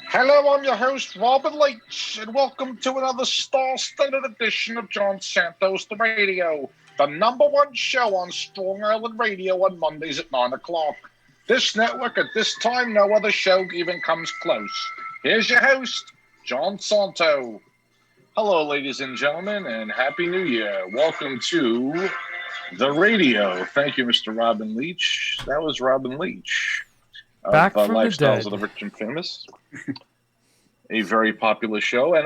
Hello, I'm your host, Robin Leach, and welcome to another star-studded edition of John Santos the Radio, the number one show on Strong Island Radio on Mondays at 9 o'clock. This network, at this time, no other show even comes close. Here's your host, John Santo. Hello, ladies and gentlemen, and Happy New Year. Welcome to the radio. Thank you, Mr. Robin Leach. That was Robin Leach of Back from the Lifestyles dead. of the Rich and Famous. A very popular show, and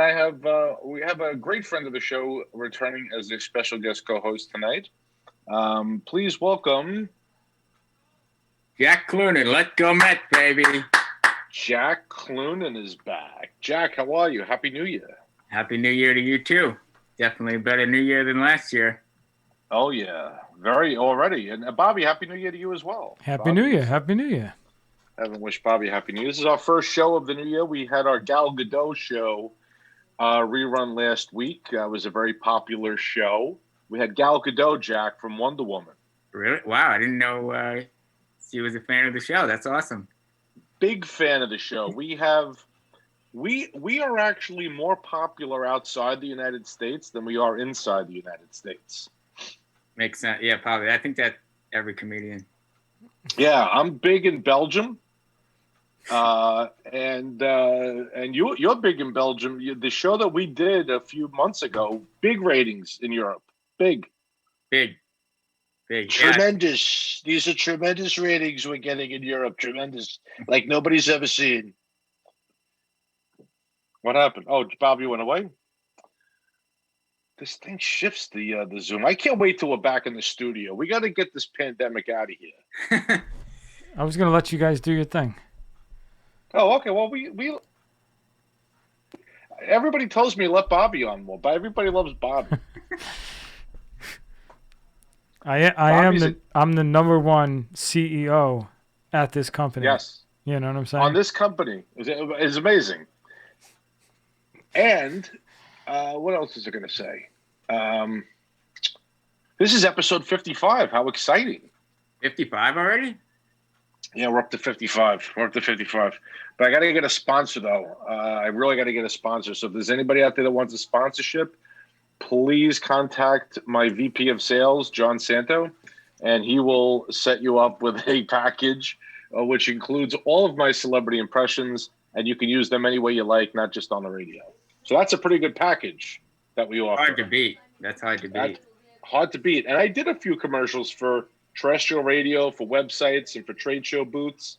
we have a great friend of the show returning as a special guest co-host tonight. Please welcome Jack Cloonan. Let's go Mets, baby. Jack Cloonan is back. Jack, how are you? Happy New Year. Happy New Year to you, too. Definitely a better New Year than last year. Oh, yeah. Very already. And Bobby, Happy New Year to you as well. Happy New Year. Happy New Year. Haven't wished Bobby Happy New Year. This is our first show of the new year. We had our Gal Gadot show rerun last week. It was a very popular show. We had Gal Gadot, Jack, from Wonder Woman. Really? Wow, I didn't know she was a fan of the show. That's awesome. Big fan of the show. We are actually more popular outside the United States than we are inside the United States. Makes sense. Yeah, probably. I think that every comedian. Yeah, I'm big in Belgium. And you're big in Belgium. The show that we did a few months ago, big ratings in Europe. Big. Tremendous. Yeah. These are tremendous ratings we're getting in Europe. Tremendous. Like nobody's ever seen. What happened? Oh, Bobby went away? This thing shifts the Zoom. I can't wait till we're back in the studio. We got to get this pandemic out of here. I was going to let you guys do your thing. Oh, okay. Well, we everybody tells me let Bobby on more, but everybody loves Bobby. I'm the number one CEO at this company. Yes. You know what I'm saying? On this company is amazing. And what else is I going to say? This is episode 55. How exciting. 55 already? Yeah, we're up to 55. But I got to get a sponsor, though. I really got to get a sponsor. So if there's anybody out there that wants a sponsorship, please contact my VP of Sales, John Santo, and he will set you up with a package which includes all of my celebrity impressions, and you can use them any way you like, not just on the radio. So that's a pretty good package that we offer. Hard to beat. That's hard to beat. Hard to beat. And I did a few commercials for terrestrial radio, for websites, and for trade show booths.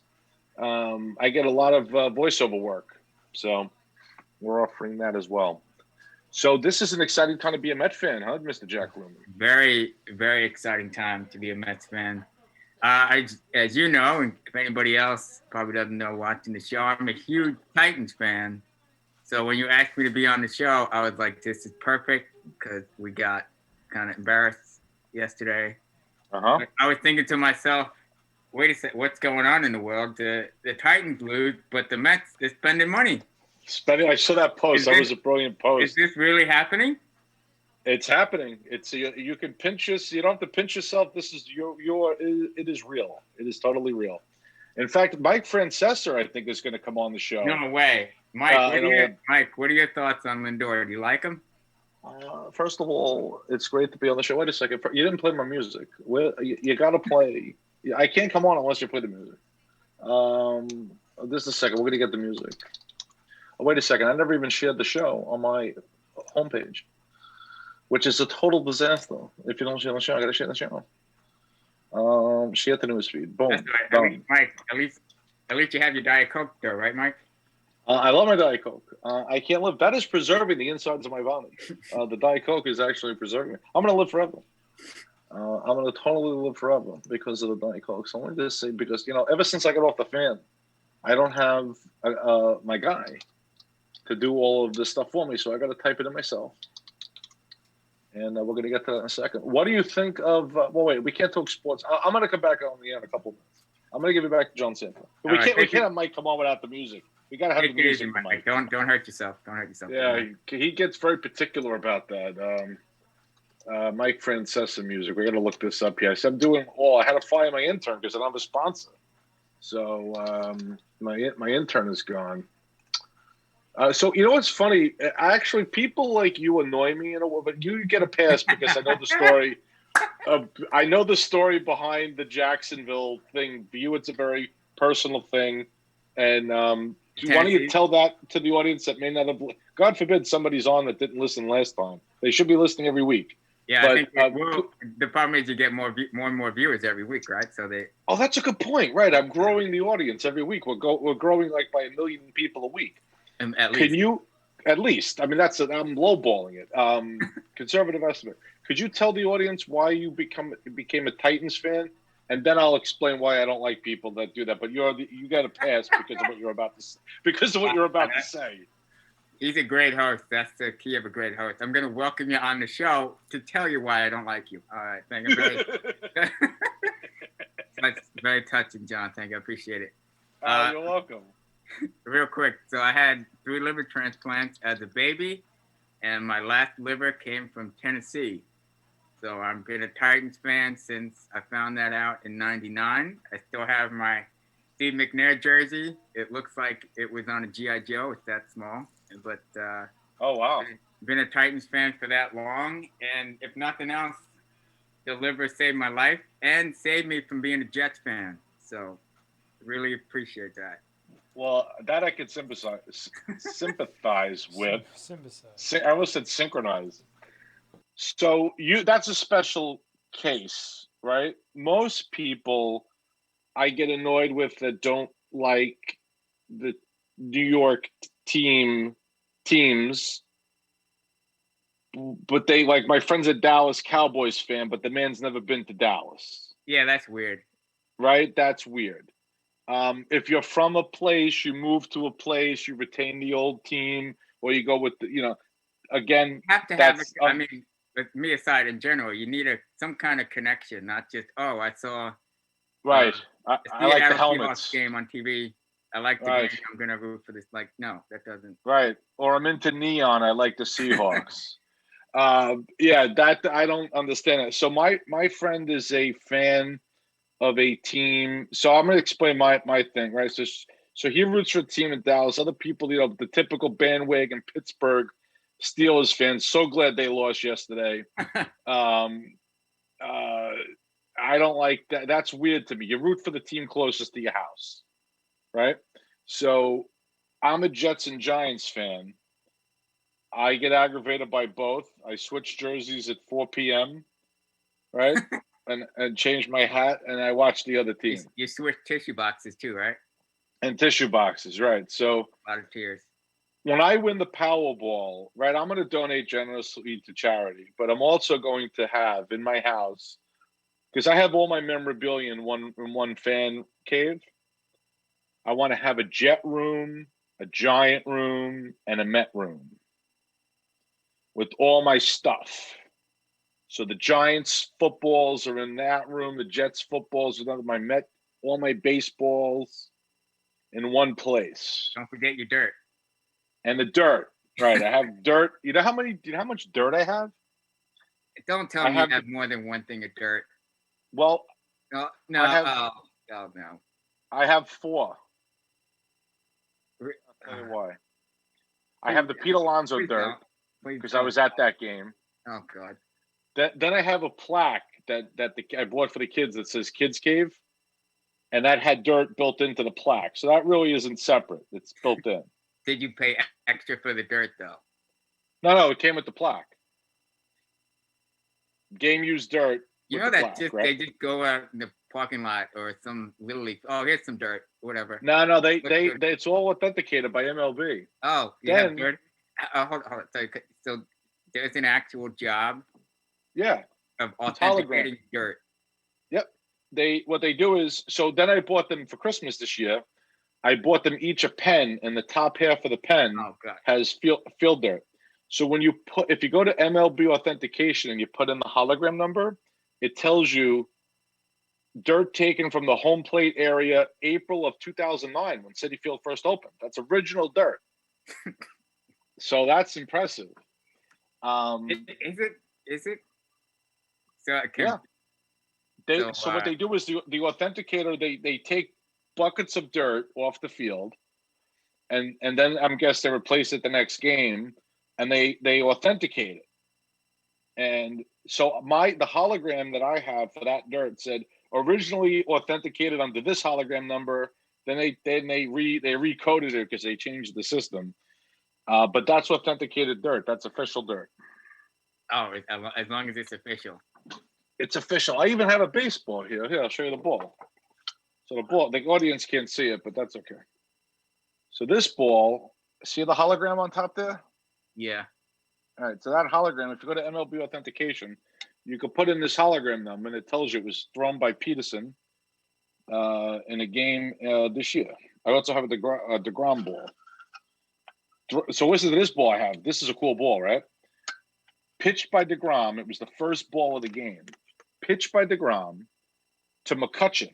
I get a lot of voiceover work. So we're offering that as well. So this is an exciting time to be a Met fan, huh, Mr. Jack Cloonan? Very, very exciting time to be a Mets fan. As you know, and if anybody else probably doesn't know watching the show, I'm a huge Titans fan. So when you asked me to be on the show, I was like, this is perfect because we got kind of embarrassed yesterday. Uh-huh. I was thinking to myself, wait a second, what's going on in the world? The Titans lose, but the Mets, they're spending money. I saw that post. That was a brilliant post. Is this really happening? It's happening. You can pinch us. You don't have to pinch yourself. This is it is real. It is totally real. In fact, Mike Francesa, I think, is going to come on the show. No way. Mike, what are your thoughts on Lindor? Do you like him? First of all, it's great to be on the show. Wait a second. You didn't play my music. You got to play. I can't come on unless you play the music. This is a second. We're going to get the music. Oh, wait a second. I never even shared the show on my homepage, which is a total disaster. If you don't share the show, I got to share the show. Share the newsfeed. Boom. That's right. Mike, at least you have your Diet Coke though, right, Mike? I love my Diet Coke. I can't live. That is preserving the insides of my body. The Diet Coke is actually preserving it. I'm going to live forever. I'm going to totally live forever because of the Diet Coke. So let me just say, because, ever since I got off the fan, I don't have my guy to do all of this stuff for me. So I got to type it in myself. And we're going to get to that in a second. What do you think of wait, we can't talk sports. I'm going to come back on the air in a couple of minutes. I'm going to give it back to John Santo. We can't have Mike come on without the music. We got to have the music. Mike. Don't hurt yourself. Don't hurt yourself. Yeah, he gets very particular about that. Mike Francesa music. We're going to look this up here. So I had to fire my intern because I don't have a sponsor. So my intern is gone. So you know what's funny? Actually, people like you annoy me in a way, but you get a pass because I know the story. I know the story behind the Jacksonville thing. For you, it's a very personal thing, and why don't you Tennessee. tell that to the audience that may not have? God forbid somebody's on that didn't listen last time. They should be listening every week. Yeah, I But think the problem is you get more and more viewers every week, right? So they. oh, that's a good point, right? I'm growing the audience every week. We're growing like by 1 million people a week. At Can least. you, at least? I mean, I'm lowballing it. Conservative estimate. Could you tell the audience why you became a Titans fan, and then I'll explain why I don't like people that do that. But you got to pass because of what you're about to say. He's a great host. That's the key of a great host. I'm going to welcome you on the show to tell you why I don't like you. All right. Thank you. That's very touching, John. Thank you. I appreciate it. You're welcome. Real quick. So I had 3 liver transplants as a baby, and my last liver came from Tennessee. So I've been a Titans fan since I found that out in '99. I still have my Steve McNair jersey. It looks like it was on a G.I. Joe. It's that small. But oh wow, been a Titans fan for that long, and if nothing else, the liver saved my life and saved me from being a Jets fan. So, really appreciate that. Well, that I could sympathize with. Sympathize. I almost said synchronize. So that's a special case, right? Most people I get annoyed with that don't like the New York teams, but they like my friend's a Dallas Cowboys fan, but the man's never been to Dallas. Yeah, that's weird. Right? That's weird. If you're from a place, you move to a place, you retain the old team, or you go with again. You have to have. I mean, with me aside, in general, you need some kind of connection, not just I saw. Right. I like the helmets. Game on TV. I like the game. I'm gonna root for this. Like, no, that doesn't. Right. Or I'm into neon. I like the Seahawks. Yeah, that I don't understand it. So my friend is a fan of a team. So I'm gonna explain my thing, right? So he roots for a team in Dallas. Other people, the typical bandwagon Pittsburgh Steelers fans. So glad they lost yesterday. I don't like that. That's weird to me. You root for the team closest to your house, right? So I'm a Jets and Giants fan. I get aggravated by both. I switch jerseys at 4 p.m., right? and change my hat, and I watch the other team. You switch tissue boxes too, right? And tissue boxes, right. So a lot of tears. When I win the Powerball, right, I'm going to donate generously to charity, but I'm also going to have in my house, because I have all my memorabilia in one fan cave, I want to have a Jet room, a Giant room, and a Met room with all my stuff. So the Giants footballs are in that room. The Jets footballs are in my Met, all my baseballs in one place. Don't forget your dirt. And the dirt, right? I have dirt. You know how much dirt I have? Don't tell me you have more than one thing of dirt. Well, no. I have 4. I'll tell you why. I have the Pete Alonso dirt because I was at that game. Oh God. Then I have a plaque that I bought for the kids that says Kids Cave, and that had dirt built into the plaque. So that really isn't separate. It's built in. Did you pay extra for the dirt though? No, it came with the plaque. Game used dirt. You know that they just go out in the parking lot or some little league. Oh, here's some dirt, whatever. No, they it's all authenticated by MLB. Oh, you have dirt. Hold on. So there's an actual job. Yeah. Of authenticating dirt. Yep. What they do is, so then I bought them for Christmas this year. I bought them each a pen, and the top half of the pen has field dirt. So if you go to MLB authentication and you put in the hologram number, it tells you dirt taken from the home plate area April of 2009 when Citi Field first opened. That's original dirt. So that's impressive. Is it? So yeah. So what they do is the authenticator, they take buckets of dirt off the field, and then I'm guessing they replace it the next game, and they authenticate it. And so the hologram that I have for that dirt said originally authenticated under this hologram number. Then they recoded it because they changed the system. But that's authenticated dirt. That's official dirt. Oh, as long as it's official. It's official. I even have a baseball here. Here, I'll show you the ball. So the ball, the audience can't see it, but that's okay. So this ball, see the hologram on top there? Yeah. All right. So that hologram, if you go to MLB authentication, you can put in this hologram number, and it tells you it was thrown by Peterson in a game this year. I also have a DeGrom ball. So this ball I have. This is a cool ball, right? Pitched by DeGrom. It was the first ball of the game. Pitched by DeGrom to McCutchen.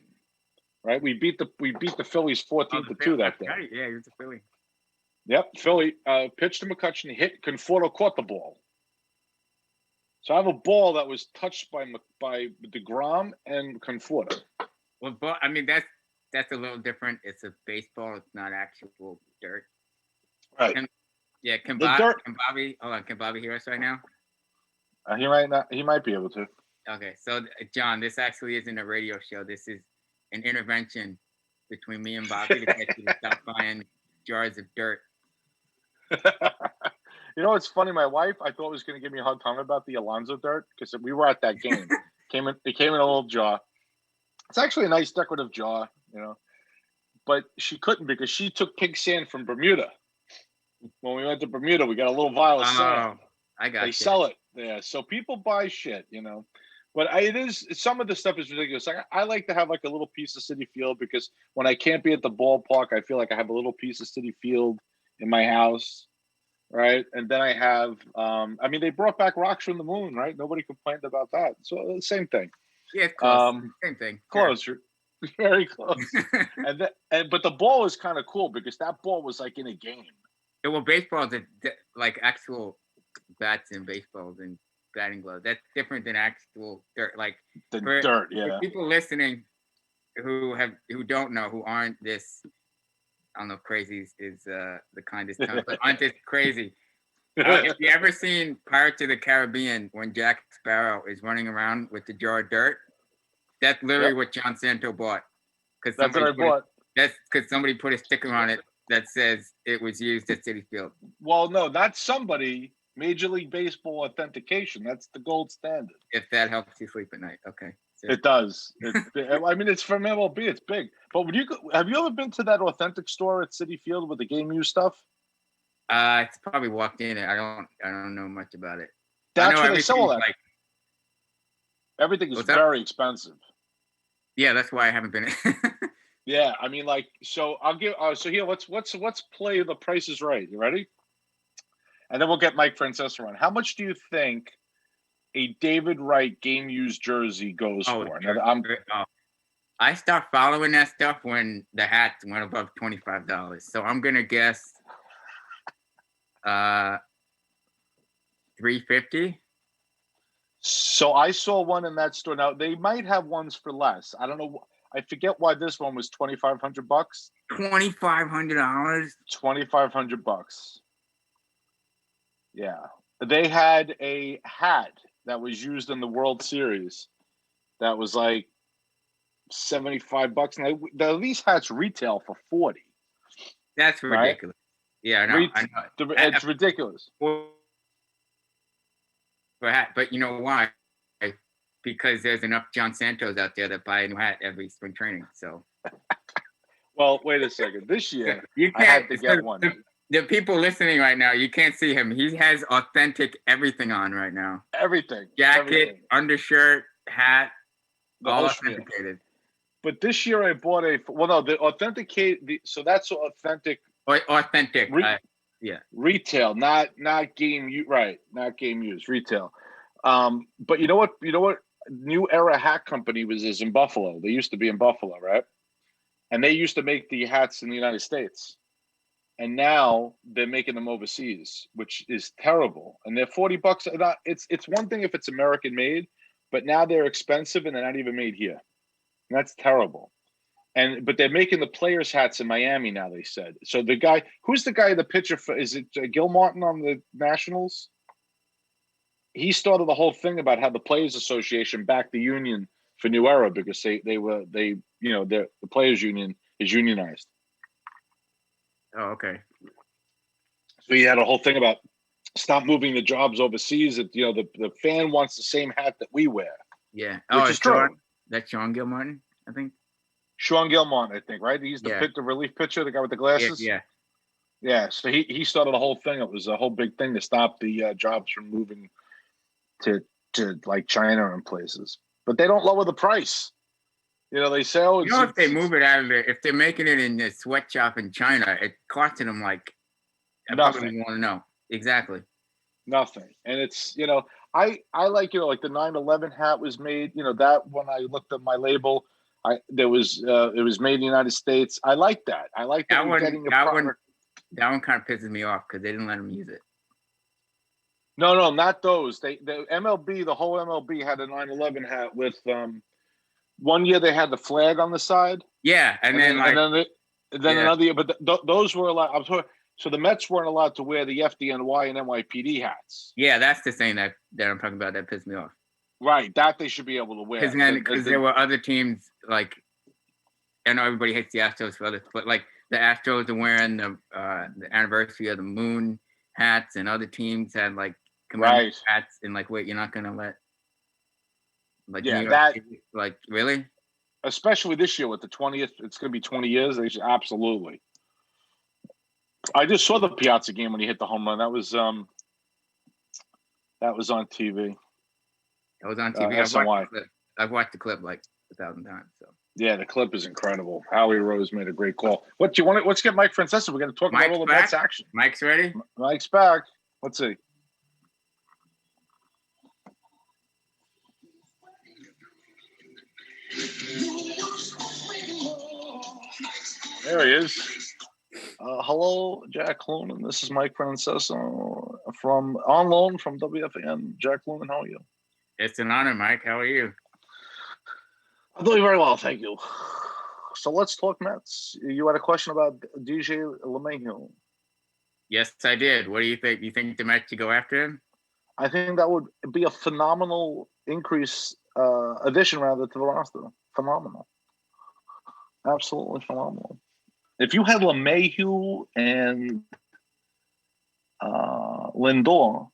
Right? We beat the Phillies 14-2 that day. Right. Yeah, it's a Philly. Yep, Philly pitched to McCutchen, hit. Conforto caught the ball. So I have a ball that was touched by DeGrom and Conforto. Well, I mean that's a little different. It's a baseball. It's not actual dirt. Right. Can Bobby hear us right now? He might be able to. Okay, so John, this actually isn't a radio show. This is an intervention between me and Bobby to get you to stop buying jars of dirt. You know what's funny? My wife, I thought was going to give me a hard time about the Alonso dirt because we were at that game. It came in a little jar. It's actually a nice decorative jar, but she couldn't because she took pig sand from Bermuda. When we went to Bermuda, we got a little vial of sand. They sell it there, so people buy shit, But some of the stuff is ridiculous. Like I like to have like a little piece of Citi Field because when I can't be at the ballpark, I feel like I have a little piece of Citi Field in my house, right? And then I have, they brought back Rocks from the Moon, right? Nobody complained about that. So same thing. Yeah, close. Same thing. Close, very close. But the ball is kind of cool because that ball was like in a game. Yeah, well, baseball is like actual bats and baseballs and batting gloves. That's different than actual dirt. Like dirt, yeah. For people listening who don't know, who aren't this, I don't know, crazy is the kindest term, but aren't this crazy. If you ever seen Pirates of the Caribbean when Jack Sparrow is running around with the jar of dirt, that's literally what John Santo bought. That's what I bought. That's because somebody put a sticker on it that says it was used at Citi Field. Well, no, that's somebody. Major League Baseball authentication. That's the gold standard. If that helps you sleep at night, okay. It does. It's from MLB. It's big. But have you ever been to that authentic store at Citi Field with the game used stuff? It's probably walked in it. I don't know much about it. That's where they sell that. Everything is very expensive. Yeah, that's why I haven't been. Yeah, so I'll give. So here, let's play The Price is Right. You ready? And then we'll get Mike Francesa on. How much do you think a David Wright game used jersey goes for? Now, I stopped following that stuff when the hats went above $25. So I'm gonna guess $350. So I saw one in that store. Now they might have ones for less. I don't know. I forget why this one was $2,500. $2,500. $2,500. Yeah, they had a hat that was used in the World Series that was like $75, and these hats retail for $40. That's ridiculous. Right? Yeah, I know. It's ridiculous. But you know why? Because there's enough John Santos out there that buy a new hat every spring training. So, well, wait a second. This year, I had to get one. The people listening right now, you can't see him. He has authentic everything on right now. Everything. Jacket, undershirt, hat, all authenticated. But this year I bought so that's authentic. Authentic. Retail, not game right, not game use, retail. But you know what? New Era Hat Company is in Buffalo. They used to be in Buffalo, right? And they used to make the hats in the United States. And now they're making them overseas, which is terrible. And they're $40. It's one thing if it's American made, but now they're expensive and they're not even made here. And that's terrible. but they're making the players' hats in Miami now. They said so. Who's the guy, the pitcher for? Is it Gil Martin on the Nationals? He started the whole thing about how the Players Association backed the union for New Era because the Players Union is unionized. Oh, okay. So he had a whole thing about stop moving the jobs overseas. That the fan wants the same hat that we wear. Yeah. Which is true. That's Sean Gilmartin, I think. Sean Gilmartin, I think, right? He's the relief pitcher, the guy with the glasses. Yeah. So he started the whole thing. It was a whole big thing to stop the jobs from moving to like China and places, but they don't lower the price. They say, "Oh, if they move it out of there, if they're making it in a sweatshop in China, it costing them like nothing." I want to know exactly. Nothing, and it's I like like the 9/11 hat was made. That when I looked at my label, it was made in the United States. I like that. I like that. That one kind of pisses me off because they didn't let them use it. No, not those. The MLB, the whole MLB had a 9/11 hat with 1 year they had the flag on the side. Yeah, and then another year, but those were allowed. So the Mets weren't allowed to wear the FDNY and NYPD hats. Yeah, that's the thing that I'm talking about that pissed me off. Right, that they should be able to wear. Because there were other teams like, I know everybody hates the Astros for others, but like the Astros are wearing the anniversary of the moon hats, and other teams had like commemorative hats, and like, wait, you're not gonna let New York City, like really? Especially this year with the 20th, it's gonna be 20 years. They should absolutely. I just saw the Piazza game when he hit the home run. That was on TV. That was on TV. I've watched the clip like 1,000 times. So yeah, the clip is incredible. Howie Rose made a great call. What do you want? Let's get Mike Francesa. We're going to talk about all the Mets action. Mike's ready. Mike's back. Let's see. There he is. Hello, Jack Cloonan. This is Mike Francesa on loan from WFAN. Jack Cloonan, how are you? It's an honor, Mike. How are you? I'm doing very well, thank you. So let's talk Mets. You had a question about DJ LeMahieu. Yes, I did. What do you think? You think the Mets should go after him? I think that would be a phenomenal addition to the roster. Phenomenal. Absolutely phenomenal. If you had LeMahieu and Lindor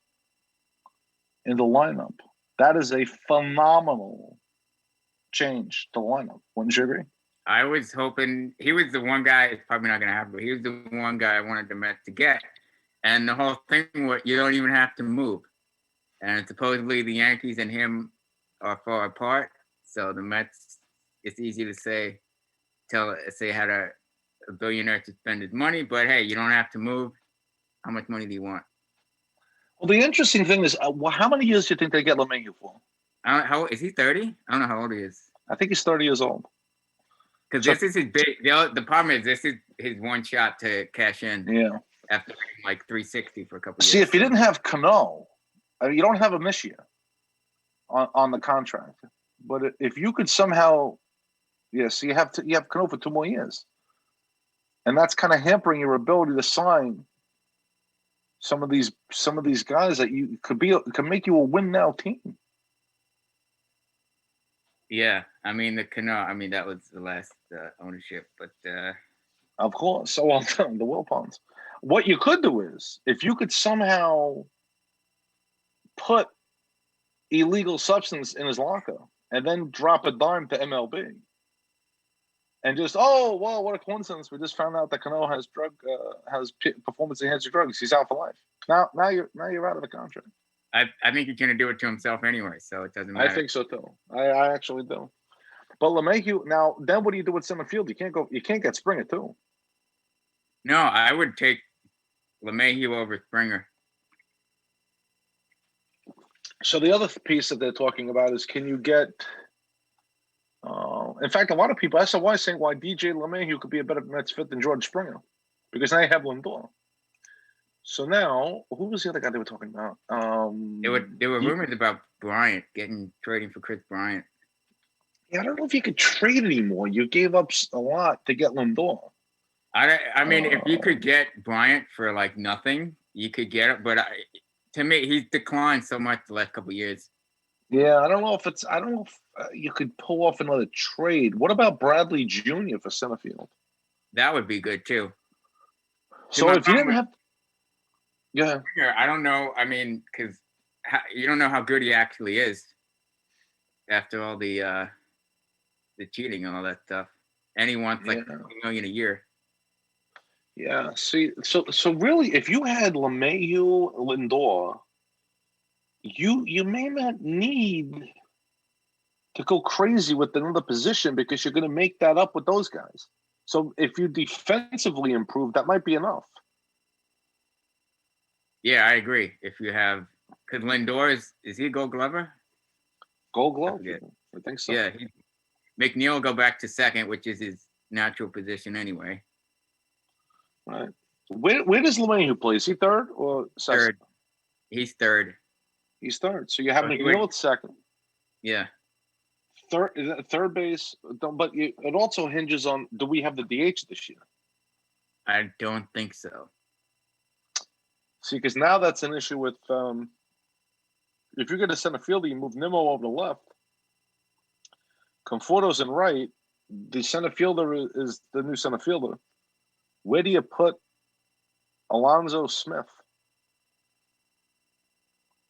in the lineup, that is a phenomenal change to the lineup. Wouldn't you agree? I was hoping he was the one guy. It's probably not going to happen, but he was the one guy I wanted the Mets to get. And the whole thing was you don't even have to move. And supposedly the Yankees and him are far apart. So the Mets, it's easy to say how a billionaire to spend his money, but hey, you don't have to move. How much money do you want? Well, the interesting thing is, how many years do you think they get LeMahieu for? How is he 30? I don't know how old he is. I think he's 30 years old. Because this is his big. The problem is this is his one shot to cash in. Yeah. After like 360 for a couple of years. See, if you didn't have Cano, you don't have him this year on the contract. But if you could somehow, so you have Cano for 2 more years, and that's kind of hampering your ability to sign some of these guys that you could make you a win now team. Yeah, I mean the Cano. I mean that was the last ownership, but of course. So the Wilpons. What you could do is if you could somehow put illegal substance in his locker and then drop a dime to MLB, and just what a coincidence! We just found out that Cano has performance enhancing drugs. He's out for life. Now you're out of the contract. I think he's going to do it to himself anyway, so it doesn't matter. I think so too. I actually do. But LeMahieu, now then, what do you do with center field? You can't get Springer too. No, I would take LeMahieu over Springer. So the other piece that they're talking about is, can you get? In fact, a lot of people, I saw why saying why DJ LeMahieu could be a better Mets fit than George Springer, because now you have Lindor. So now, who was the other guy they were talking about? There were rumors about Bryant trading for Chris Bryant. Yeah, I don't know if you could trade anymore. You gave up a lot to get Lindor. I mean, if you could get Bryant for like nothing, you could get it. But to me, he's declined so much the last couple of years. Yeah, I don't know if you could pull off another trade. What about Bradley Jr. for center field? That would be good too. So if you didn't have, yeah, I don't know. I mean, because you don't know how good he actually is after all the cheating and all that stuff, and he wants like $20 million a year. Yeah. See, so really, if you had LeMahieu, Lindor, you may not need to go crazy with another position because you're going to make that up with those guys. So if you defensively improve, that might be enough. Yeah, I agree. If you have, because Lindor is he a Gold Glover? Gold Glove. I think so. Yeah, McNeil will go back to second, which is his natural position anyway. Right. Where does LeMahieu play? Is he third or second? Third. He's third. He's third. So you have McNeil at second. Yeah. Third base, but it also hinges on, do we have the DH this year? I don't think so. See, because now that's an issue with if you're going to center fielder, you move Nimmo over to left. Conforto's in right. The center fielder is the new center fielder. Where do you put Alonzo Smith?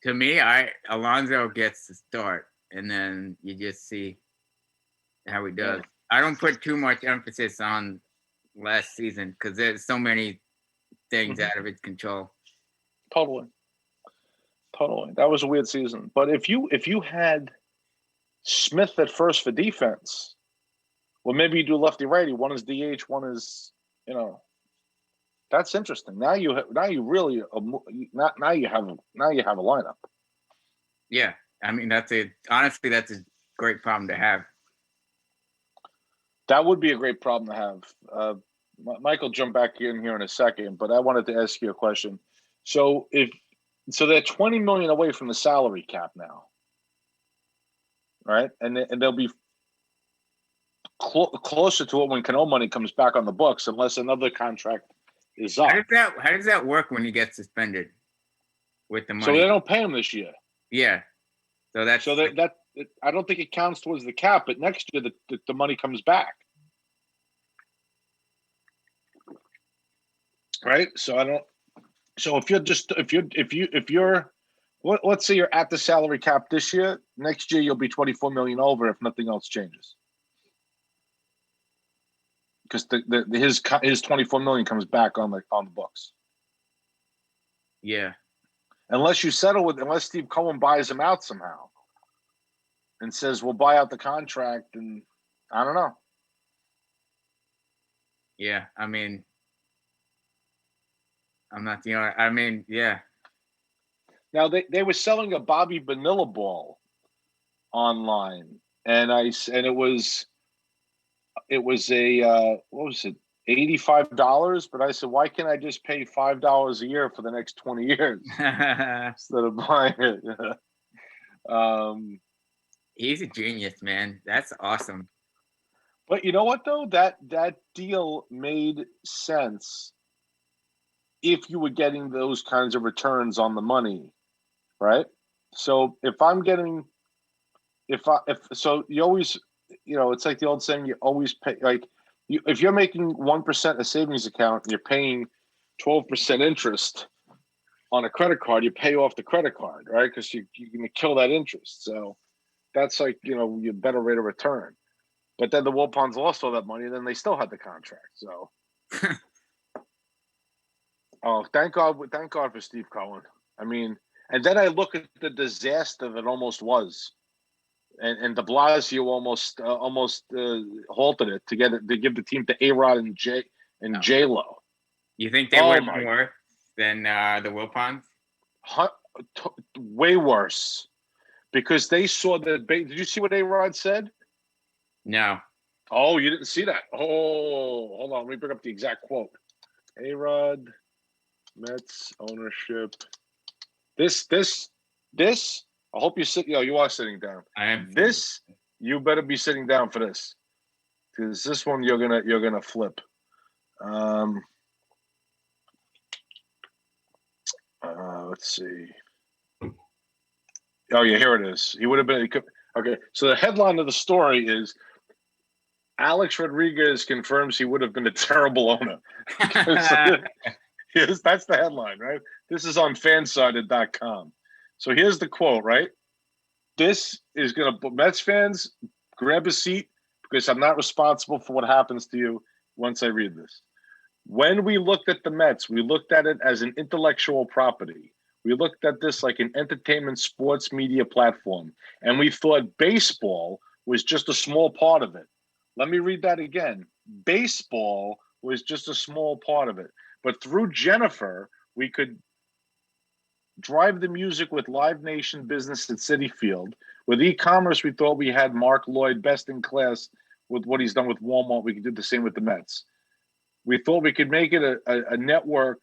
To me, Alonzo gets the start, and then you just see how he does. I don't put too much emphasis on last season because there's so many things out of its control. Totally. That was a weird season. But if you had Smith at first for defense, well, maybe you do lefty righty. One is DH, one is that's interesting. Now you really now you have a lineup. Yeah, I mean honestly that's a great problem to have. That would be a great problem to have. Michael, jump back in here in a second, but I wanted to ask you a question. So they're $20 million away from the salary cap now, right? And they'll be closer to it when Cano money comes back on the books, unless another contract is up. How does that work when you get suspended with the money? So they don't pay him this year. Yeah. So that I don't think it counts towards the cap, but next year the money comes back. Right? So if you're let's say you're at the salary cap this year, next year you'll be 24 million over if nothing else changes. Because his 24 million comes back on the books. Yeah. Unless Steve Cohen buys him out somehow and says we'll buy out the contract, and I don't know. Yeah, I mean, I'm not the only. I mean, yeah. Now they were selling a Bobby Bonilla ball online, and it was a what was it, $85? But I said, why can't I just pay $5 a year for the next 20 years instead of buying it? He's a genius, man. That's awesome. But you know what though? That deal made sense if you were getting those kinds of returns on the money, right? So if I'm getting, so you always, it's like the old saying, you always pay, like if you're making 1% a savings account and you're paying 12% interest on a credit card, you pay off the credit card, right? Because you're going to kill that interest. So that's like, your better rate of return. But then the Wilpons lost all that money, and then they still had the contract. So, thank God for Steve Cohen. I mean, and then I look at the disaster that almost was, and De Blasio almost halted it to give the team to A-Rod and J-Lo. You think they would have been worse than the Wilpons? Way worse, because they saw that. Did you see what A-Rod said? No. Oh, you didn't see that? Oh, hold on. Let me bring up the exact quote. A-Rod, Mets ownership. This. I hope you are sitting down. I am. This You better be sitting down for this, because this one you're gonna flip. Let's see. Oh yeah, here it is. He would have been okay. So the headline of the story is Alex Rodriguez confirms he would have been a terrible owner. Yes, that's the headline, right? This is on fansided.com. So here's the quote, right? This is going to, Mets fans, grab a seat, because I'm not responsible for what happens to you once I read this. When we looked at the Mets, we looked at it as an intellectual property. We looked at this like an entertainment sports media platform, and we thought baseball was just a small part of it. Let me read that again. Baseball was just a small part of it. But through Jennifer, we could drive the music with Live Nation business at Citi Field. With e-commerce, we thought we had Mark Lloyd best in class with what he's done with Walmart. We could do the same with the Mets. We thought we could make it a network.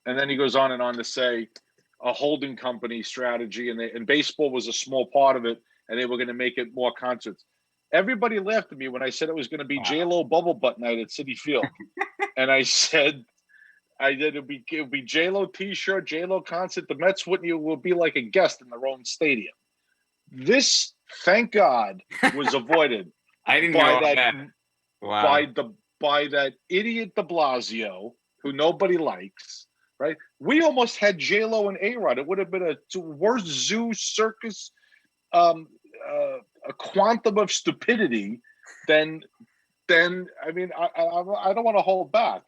And then he goes on and on to say a holding company strategy. And baseball was a small part of it. And they were going to make it more concerts. Everybody laughed at me when I said it was going to be J-Lo Bubble Butt Night at Citi Field. And I said it would be J-Lo T-shirt, J-Lo concert. The Mets will be like a guest in their own stadium. This, thank God, was avoided. I didn't know that. Wow. By that idiot De Blasio, who nobody likes, right? We almost had J-Lo and A-Rod. It would have been a worse zoo circus, a quantum of stupidity than I mean, I don't want to hold back.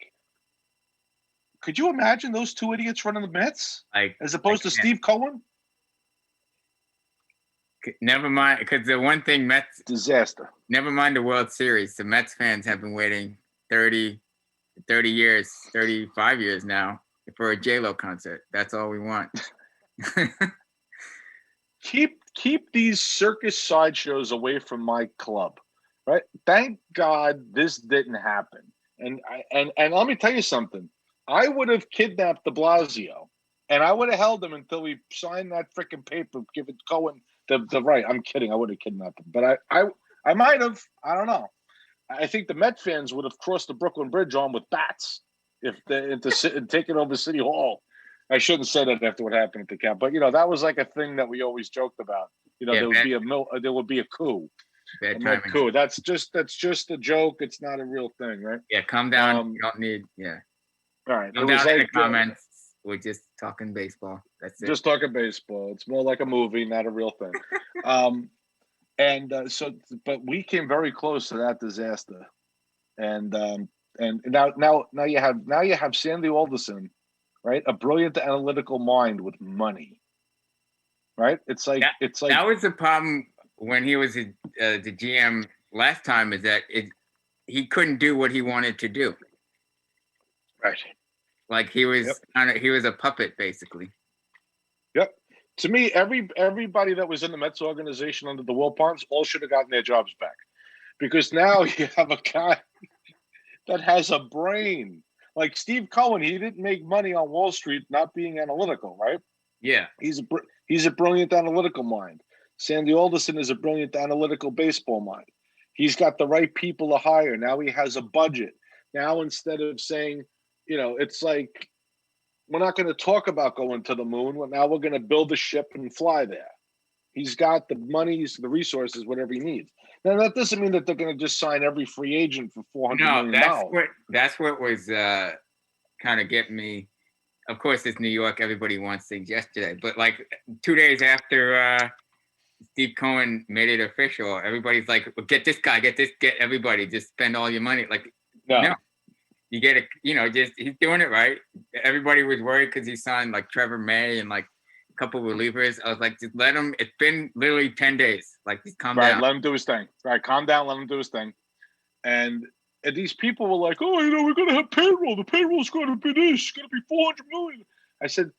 Could you imagine those two idiots running the Mets as opposed to Steve Cohen? Never mind, because the one thing Mets disaster. Never mind the World Series. The Mets fans have been waiting 30 years, 35 years now for a J-Lo concert. That's all we want. Keep these circus sideshows away from my club, right? Thank God this didn't happen. And let me tell you something. I would have kidnapped De Blasio, and I would have held him until we signed that freaking paper, give it Cohen the right. I'm kidding. I would have kidnapped him, but I might have. I don't know. I think the Met fans would have crossed the Brooklyn Bridge on with bats and taken over City Hall. I shouldn't say that after what happened at the camp, but that was like a thing that we always joked about. There would be a coup. A coup. That's just a joke. It's not a real thing, right? Yeah, calm down. You don't need. Yeah. All right. Calm down in the comments. We're just talking baseball. That's it. Just talking baseball. It's more like a movie, not a real thing. But we came very close to that disaster, and now you have Sandy Alderson, right? A brilliant analytical mind with money, right? It's like that was the problem when he was the GM last time. Is that he couldn't do what he wanted to do, right? Like he was he was a puppet basically. Yep. To me, everybody that was in the Mets organization under the Wilpons all should have gotten their jobs back, because now you have a guy that has a brain. Like Steve Cohen, he didn't make money on Wall Street not being analytical, right? Yeah. He's a brilliant analytical mind. Sandy Alderson is a brilliant analytical baseball mind. He's got the right people to hire. Now he has a budget. Now instead of saying, it's like, we're not going to talk about going to the moon. Now we're going to build a ship and fly there. He's got the money, the resources, whatever he needs. Now that doesn't mean that they're going to just sign every free agent for $400 million. That's what was kind of getting me. Of course, it's New York. Everybody wants things yesterday. But like 2 days after Steve Cohen made it official, everybody's like, well, get this guy, get everybody, just spend all your money. Like, no. You get it, he's doing it right. Everybody was worried because he signed like Trevor May and like a couple of relievers. I was like, just let him. It's been literally 10 days. Like, just calm down. Let him do his thing. Right, calm down. Let him do his thing. And these people were like, oh, we're going to have payroll. The payroll's going to be this. It's going to be $400 million. I said,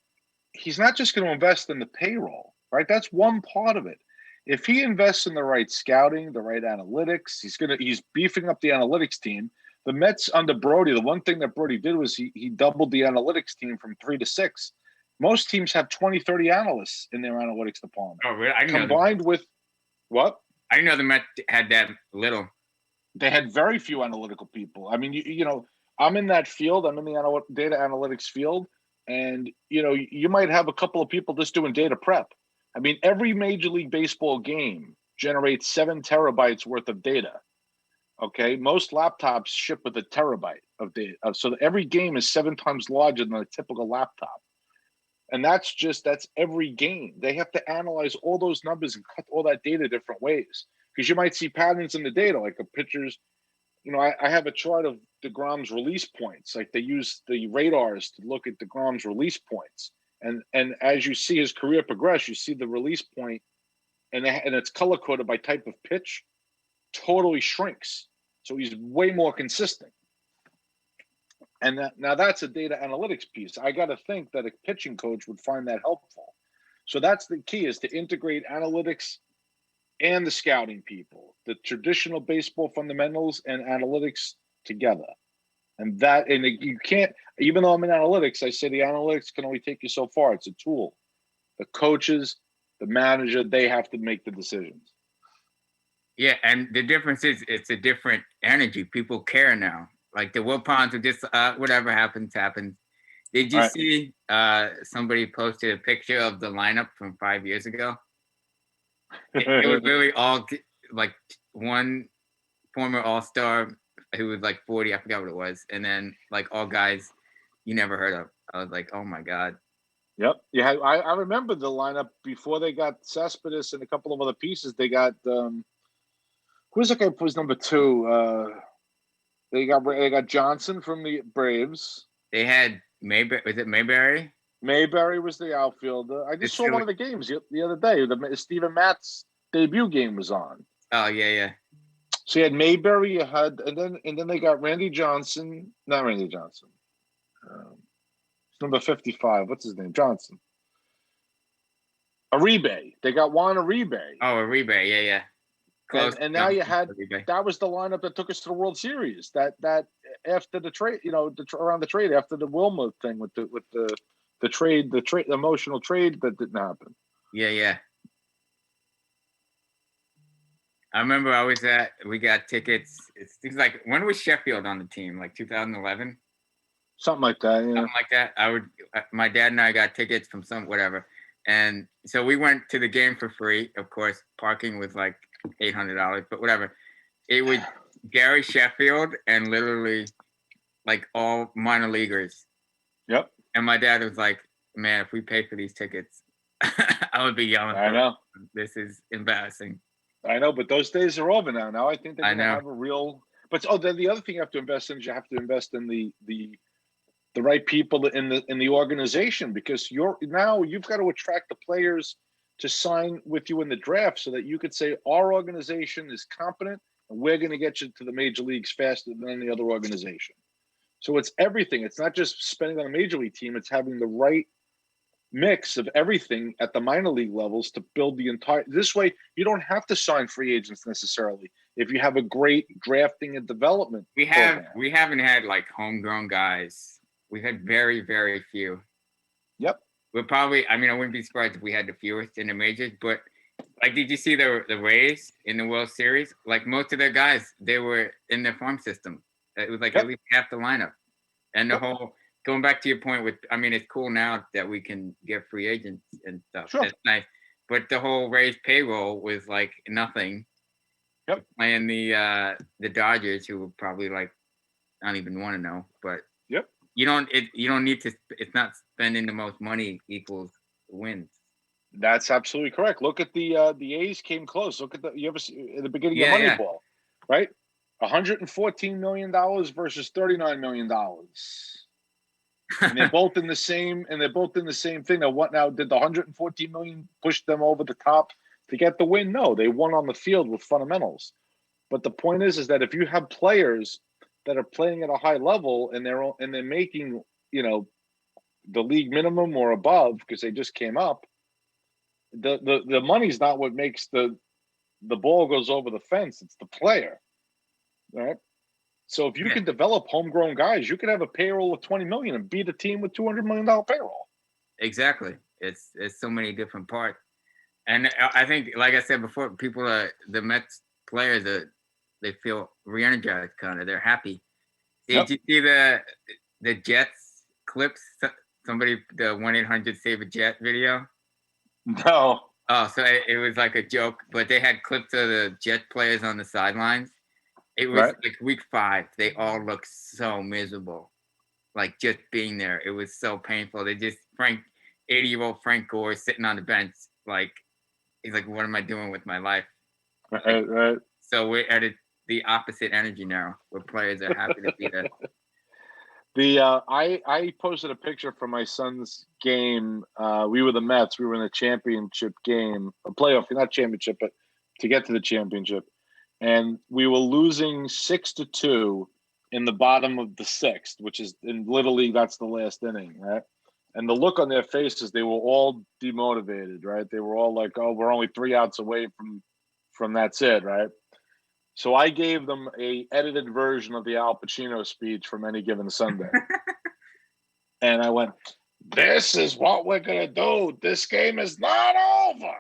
he's not just going to invest in the payroll, right? That's one part of it. If he invests in the right scouting, the right analytics, he's beefing up the analytics team. The Mets under Brody, the one thing that Brody did was he doubled the analytics team from 3 to 6. Most teams have 20, 30 analysts in their analytics department. Oh, really? I didn't combined with what? I didn't know the Mets had that little. They had very few analytical people. I mean, you know, I'm in that field. I'm in the data analytics field, and you know, you might have a couple of people just doing data prep. I mean, every Major League Baseball game generates 7 terabytes worth of data. Okay, most laptops ship with a terabyte of data, so every game is 7 times larger than a typical laptop. And that's every game. They have to analyze all those numbers and cut all that data different ways. Because you might see patterns in the data, like a pitcher's, you know, I have a chart of DeGrom's release points. Like they use the radars to look at DeGrom's release points. And as you see his career progress, you see the release point and it's color coded by type of pitch, totally shrinks. So he's way more consistent. And now that's a data analytics piece. I got to think that a pitching coach would find that helpful. So that's the key, is to integrate analytics and the scouting people, the traditional baseball fundamentals and analytics together. And you can't, even though I'm in analytics, I say the analytics can only take you so far. It's a tool. The coaches, the manager, they have to make the decisions. Yeah, and the difference is it's a different energy. People care now. Like the Wilpons are just whatever happens. Did you see somebody posted a picture of the lineup from 5 years ago? It was really all like one former All-Star who was like 40, I forgot what it was, and then like all guys you never heard of. I was like, oh my God. Yep. Yeah, I remember the lineup before they got Cespedes and a couple of other pieces. They got who's the guy who was number 2? They got Johnson from the Braves. They had Mayberry. Was it Mayberry? Mayberry was the outfielder. I just saw one of the games the other day. The Steven Matt's debut game was on. Oh yeah. So you had Mayberry. You had and then they got Randy Johnson. Not Randy Johnson. Number 55. What's his name? Johnson. Uribe. They got Juan Uribe. Oh, Uribe. Yeah. Close. And now you had that was the lineup that took us to the World Series. That after the trade, you know, around the trade after the Wilma thing with the trade, the emotional trade that didn't happen. Yeah. I remember we got tickets. It's like, when was Sheffield on the team? Like 2011? Something like that. Yeah. Something like that. My dad and I got tickets from whatever. And so we went to the game for free. Of course, parking was like $800, but whatever. It was Gary Sheffield and literally like all minor leaguers. Yep. And my dad was like, man, if we pay for these tickets, I would be yelling. I know. This is embarrassing. I know, but those days are over now. Now I think they're going to have a real. But then the other thing you have to invest in is you have to invest in the right people in the organization, because you've got to attract the players to sign with you in the draft so that you could say our organization is competent and we're going to get you to the major leagues faster than any other organization. So it's everything. It's not just spending on a major league team. It's having the right mix of everything at the minor league levels to build the entire. This way, you don't have to sign free agents necessarily if you have a great drafting and development program. We haven't had like homegrown guys. We've had very, very few. Yep. We're probably, I mean, I wouldn't be surprised if we had the fewest in the majors, but like, did you see the Rays in the World Series? Like most of their guys, they were in their farm system. It was like at least half the lineup. And the whole, going back to your point with, I mean, it's cool now that we can get free agents and stuff. Sure. That's nice. But the whole Rays payroll was like nothing. Yep. Playing the Dodgers, who would probably like, I don't even want to know, but you don't need to. It's not spending the most money equals wins. That's absolutely correct. Look at the A's came close. Look at you ever see at the beginning of Moneyball, right? $114 million versus $39 million. And they're both in the same. And they're both in the same thing. Now, what now? Did the $114 million push them over the top to get the win? No, they won on the field with fundamentals. But the point is that if you have players that are playing at a high level and they're making, you know, the league minimum or above because they just came up, the money's not what makes the ball goes over the fence. It's the player, right? So if you can develop homegrown guys, you could have a payroll of $20 million and beat a team with $200 million payroll. Exactly. It's so many different parts. And I think, like I said before, the Mets players they feel re-energized, kind of. They're happy. Did Yep. you see the Jets clips? Somebody, the 1-800-SAVE-A-JET video. No. Oh, so it was like a joke, but they had clips of the Jet players on the sidelines. It was Right. like week 5. They all looked so miserable, like just being there. It was so painful. 80-year-old Frank Gore sitting on the bench, like he's like, "What am I doing with my life?" Right. So we're at the opposite energy now, where players are happy to be there. I posted a picture from my son's game. We were the Mets. We were in a championship game, a playoff, not championship, but to get to the championship. And we were losing 6-2 in the bottom of the 6th, which is in Little League. That's the last inning, right? And the look on their faces, they were all demotivated, right? They were all like, "Oh, we're only 3 outs away from that's it," right? So I gave them a edited version of the Al Pacino speech from Any Given Sunday. And I went, "This is what we're going to do. This game is not over.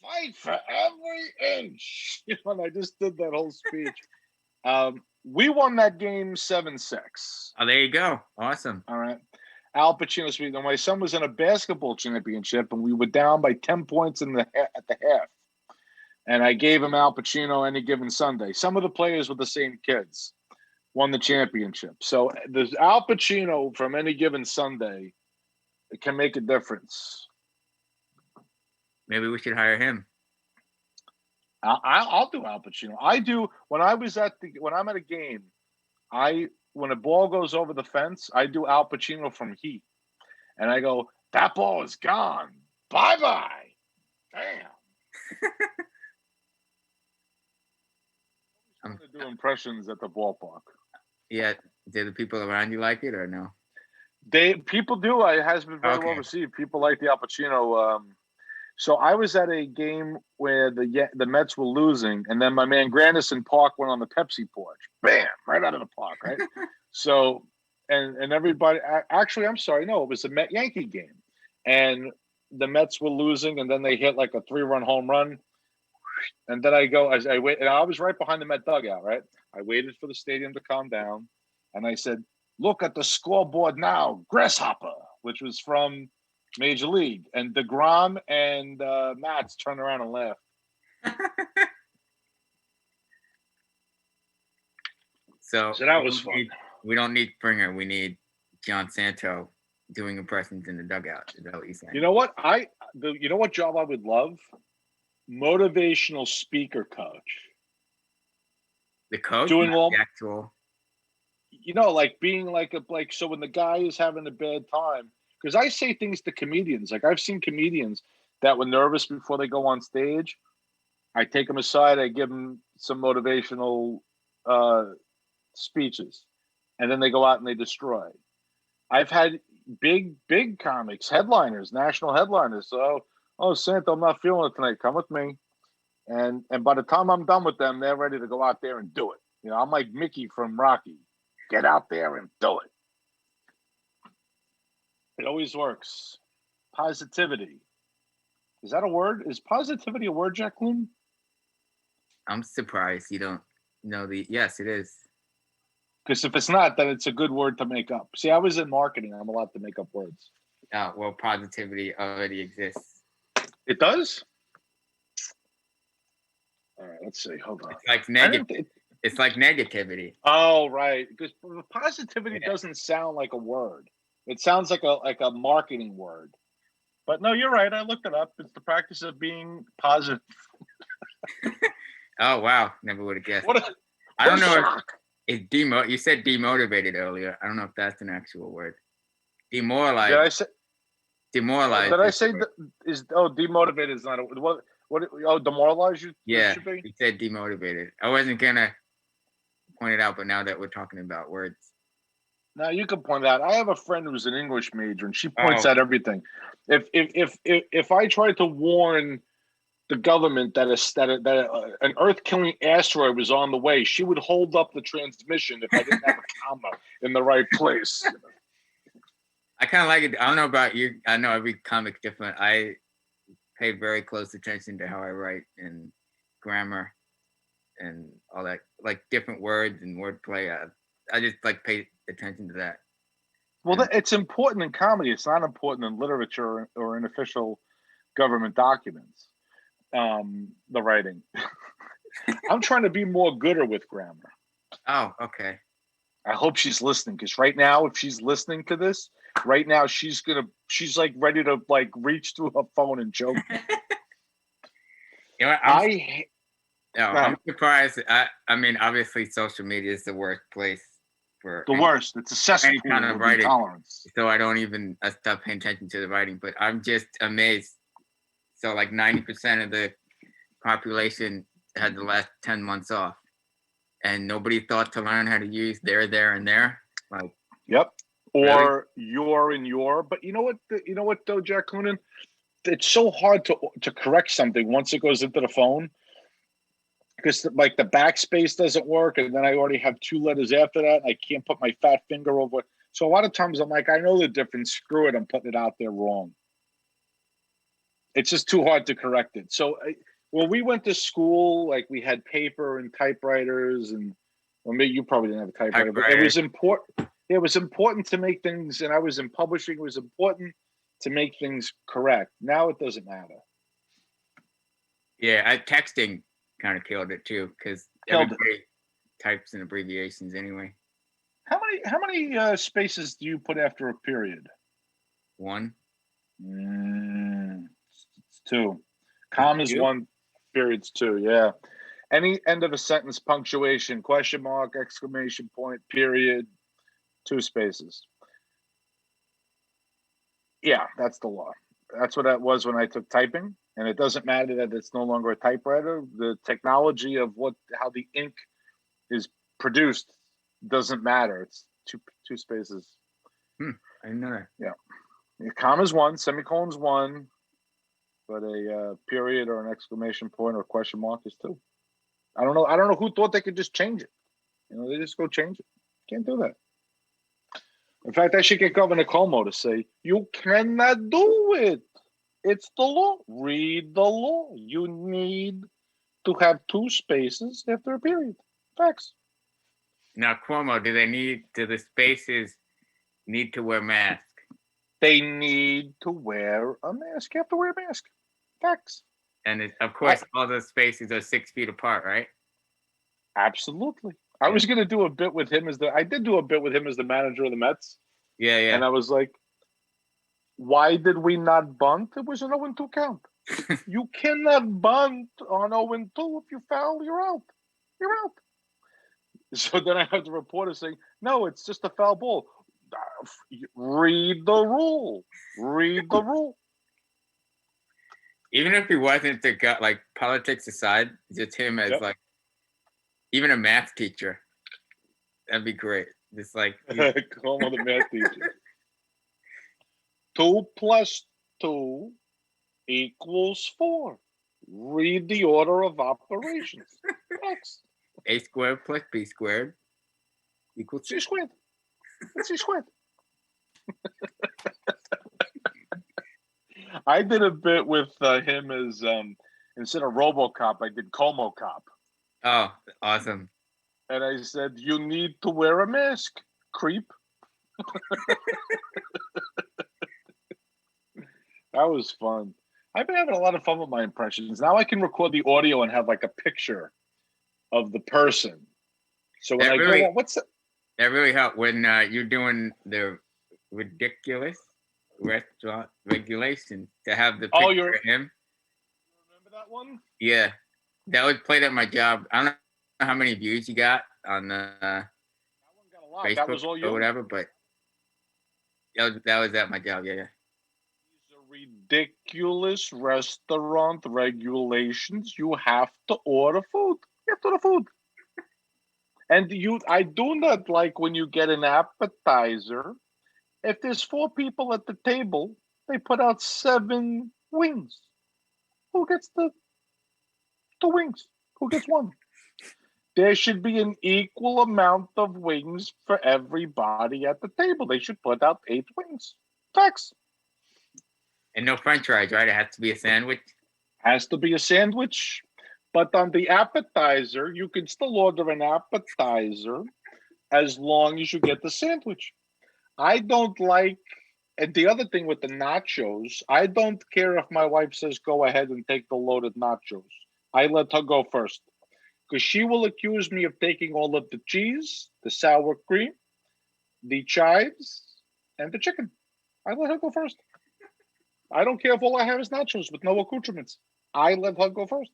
Fight for every inch." And I just did that whole speech. We won that game 7-6. Oh, there you go. Awesome. All right. Al Pacino speech. And my son was in a basketball championship, and we were down by 10 points at the half. And I gave him Al Pacino Any Given Sunday. Some of the players were the same kids, won the championship. So there's Al Pacino from Any Given Sunday. It can make a difference. Maybe we should hire him. I'll do Al Pacino. I do when I'm at a game. When a ball goes over the fence, I do Al Pacino from Heat, and I go, "That ball is gone. Bye. Damn." I'm going to do impressions at the ballpark. Yeah, do the people around you like it or no? People do. It has been very well received. People like the Al Pacino. So I was at a game where the Mets were losing, and then my man Grandison Park went on the Pepsi porch. Bam! Right out of the park, right? So, and everybody. Actually, I'm sorry. No, it was a Met-Yankee game, and the Mets were losing, and then they hit like a 3-run home run. And then I wait, and I was right behind the Met dugout, right? I waited for the stadium to calm down, and I said, "Look at the scoreboard now, Grasshopper," which was from Major League. And DeGrom and Mats turned around and laughed. So that was fun. We don't need Springer. We need John Santo doing impressions in the dugout. Is that what you're saying? You know what? You know what job I would love? Motivational speaker coach. The coach? Doing all the actual. Like being like so when the guy is having a bad time, because I say things to comedians. Like I've seen comedians that were nervous before they go on stage. I take them aside. I give them some motivational speeches, and then they go out and they destroy. I've had big comics, headliners, national headliners. So, "Oh, Santo, I'm not feeling it tonight. Come with me." And by the time I'm done with them, they're ready to go out there and do it. I'm like Mickey from Rocky. Get out there and do it. It always works. Positivity. Is that a word? Is positivity a word, Jack Cloonan? I'm surprised you don't know yes, it is. Because if it's not, then it's a good word to make up. See, I was in marketing. I'm allowed to make up words. Well, positivity already exists. It does? All right, let's see. Hold on. It's like it's like negativity. Oh, right. Because positivity doesn't sound like a word. It sounds like a marketing word. But no, you're right. I looked it up. It's the practice of being positive. Oh, wow. Never would have guessed. I don't know if you said demotivated earlier. I don't know if that's an actual word. Demoralized. Did I say? Demoralized. Did I say demotivated is not a what? Demoralized you? Yeah, should be? you said demotivated. I wasn't gonna point it out, but now that we're talking about words, now you can point it out. I have a friend who's an English major, and she points out everything. If I tried to warn the government that an Earth-killing asteroid was on the way, she would hold up the transmission if I didn't have a comma in the right place. I kind of like it. I don't know about you. I know every comic's different. I pay very close attention to how I write and grammar and all that, like different words and wordplay. I just like pay attention to that. Well, it's important in comedy. It's not important in literature or in official government documents. The writing. I'm trying to be more gooder with grammar. Oh, okay. I hope she's listening, because right now, if she's listening to this, right now she's like ready to like reach through her phone and choke me. You know what, I'm surprised. I mean, obviously, social media is the worst place for worst. It's a cesspool any kind of of writing. intolerance. So I don't even stop paying attention to the writing. But I'm just amazed. So like 90% of the population had the last 10 months off, and nobody thought to learn how to use there, and there. Like, yep. Or really? your and your. But you know what though, Jack Cloonan? It's so hard to correct something once it goes into the phone, because like the backspace doesn't work, and then I already have 2 letters after that. And I can't put my fat finger over it. So a lot of times I'm like, I know the difference. Screw it. I'm putting it out there wrong. It's just too hard to correct it. So, we went to school, like we had paper and typewriters, and well, maybe you probably didn't have a typewriter, but it was important. It was important to make things, and I was in publishing. It was important to make things correct. Now it doesn't matter. Yeah, texting kind of killed it too, because everybody types in abbreviations anyway. How many spaces do you put after a period? 1. It's 2. Commas 1, periods 2. Yeah. Any end of a sentence punctuation, question mark, exclamation point, period, 2 spaces. Yeah, that's the law. That's what that was when I took typing. And it doesn't matter that it's no longer a typewriter. The technology of how the ink is produced doesn't matter. It's two spaces. I didn't know that. Yeah. Commas 1, semicolons 1, but a period or an exclamation point or a question mark is 2. I don't know who thought they could just change it. They just go change it. Can't do that. In fact, I should get Governor Cuomo to say, you cannot do it. It's the law. Read the law. You need to have 2 spaces after a period. Facts. Now, Cuomo, do the spaces need to wear masks? They need to wear a mask. You have to wear a mask. Facts. And of course, all those spaces are 6 feet apart, right? Absolutely. I was going to do a bit with him I did do a bit with him as the manager of the Mets. Yeah. And I was like, why did we not bunt? It was an 0-2 count. You cannot bunt on 0-2. If you foul, you're out. You're out. So then I have the reporter saying, no, it's just a foul ball. Read the rule. Read the rule. Even if he wasn't like politics aside, just him as like even a math teacher, that'd be great. Just like call him the math teacher. 2 + 2 = 4. Read the order of operations. Next. A² + B² = C squared. That's C squared. I did a bit with him as instead of RoboCop, I did Como Cop. Oh, awesome! And I said, "You need to wear a mask, creep." That was fun. I've been having a lot of fun with my impressions. Now I can record the audio and have like a picture of the person. So when go, what's that? That really helped when you're doing the ridiculous restaurant regulations to have the picture of him. Remember that one? Yeah, that was played at my job. I don't know how many views you got on the that one got a lot. Facebook that was all you or whatever, but that was at my job. Yeah. These are ridiculous restaurant regulations. You have to order food. You have to order food. And I do not like when you get an appetizer. If there's 4 people at the table, they put out 7 wings. Who gets the wings? Who gets 1? There should be an equal amount of wings for everybody at the table. They should put out 8 wings. Facts. And no French fries, right? It has to be a sandwich. Has to be a sandwich. But on the appetizer, you can still order an appetizer as long as you get the sandwich. I don't like, and the other thing with the nachos, I don't care if my wife says go ahead and take the loaded nachos. I let her go first because she will accuse me of taking all of the cheese, the sour cream, the chives, and the chicken. I let her go first. I don't care if all I have is nachos with no accoutrements. I let her go first.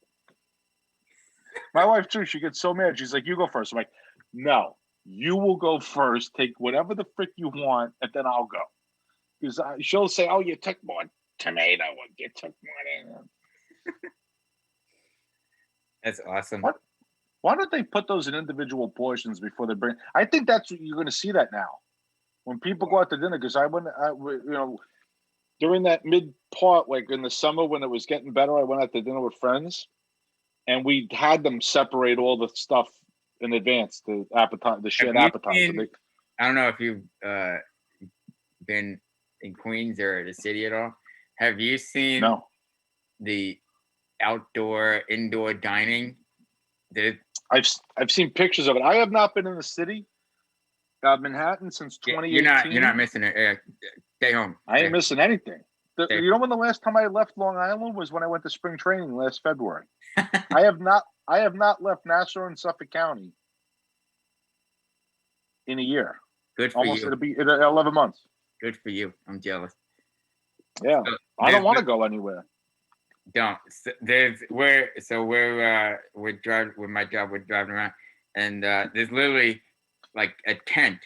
My wife too, she gets so mad. She's like, "You go first." I'm like, "No, you will go first. Take whatever the frick you want, and then I'll go." Because she'll say, "Oh, you took more tomato, or you took more." That's awesome. What? Why don't they put those in individual portions before they bring? I think that's you're going to see that now when people go out to dinner. Because during that mid part, like in the summer when it was getting better, I went out to dinner with friends, and we had them separate all the stuff in advance, the shared appetizer. I don't know if you've been in Queens or the city at all. Have you seen the outdoor, indoor dining? I've seen pictures of it. I have not been in the city, Manhattan, since 2018. You're not missing it. Stay home. I ain't missing anything. You know when the last time I left Long Island was when I went to spring training last February. I have not left Nassau and Suffolk County in a year. Good for Almost you. It'll be 11 months. Good for you. I'm jealous. Yeah, I don't want to go anywhere. Don't. We're driving with my job. We're driving around, and there's literally like a tent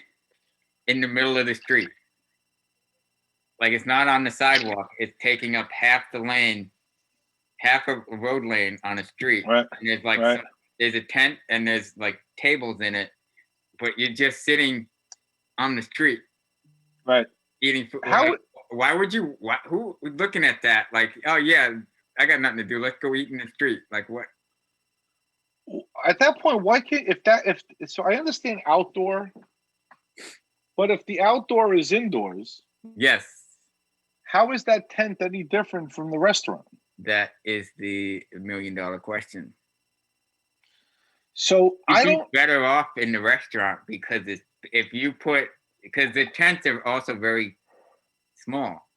in the middle of the street. Like it's not on the sidewalk. It's taking up half the lane, half a road lane on a street. Right. And there's like there's a tent and there's like tables in it, but you're just sitting on the street. Right. Eating food. How? Why would you? Who looking at that? Like, oh yeah, I got nothing to do. Let's go eat in the street. Like what? At that point, why can't so I understand outdoor, but if the outdoor is indoors, yes. How is that tent any different from the restaurant? That is the $1 million question. So you'd be better off in the restaurant because because the tents are also very small,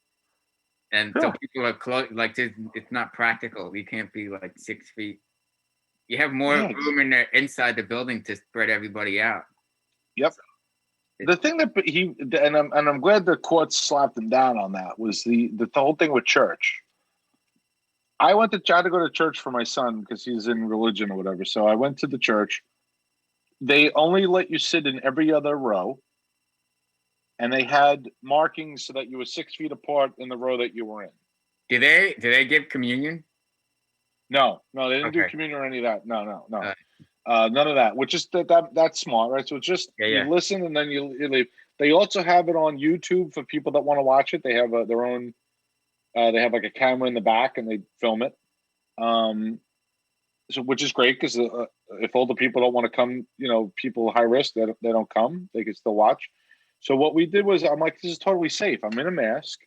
and so people are close. Like it's not practical. You can't be like 6 feet. You have more room inside the building to spread everybody out. Yep. The thing that I'm glad the court slapped him down on that was the whole thing with church. I went to try to go to church for my son because he's in religion or whatever. So I went to the church. They only let you sit in every other row, and they had markings so that you were 6 feet apart in the row that you were in. Do they give communion? No, they didn't do communion or any of that. No. None of that, which is that's smart, right? So it's just you listen and then you leave. They also have it on YouTube for people that want to watch it. They have their own. They have like a camera in the back and they film it, so which is great because if older people don't want to come, people high risk they don't come, they can still watch. So what we did was I'm like, this is totally safe. I'm in a mask.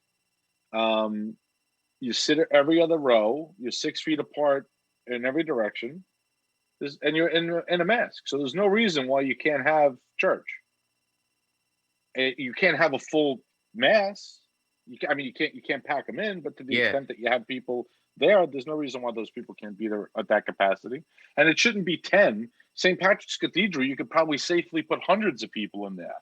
You sit at every other row. You're 6 feet apart in every direction. And you're in a mask, so there's no reason why you can't have church. You can't have a full mass. You can't pack them in, but to the extent that you have people there's no reason why those people can't be there at that capacity. And it shouldn't be 10. St. Patrick's Cathedral, you could probably safely put hundreds of people in there.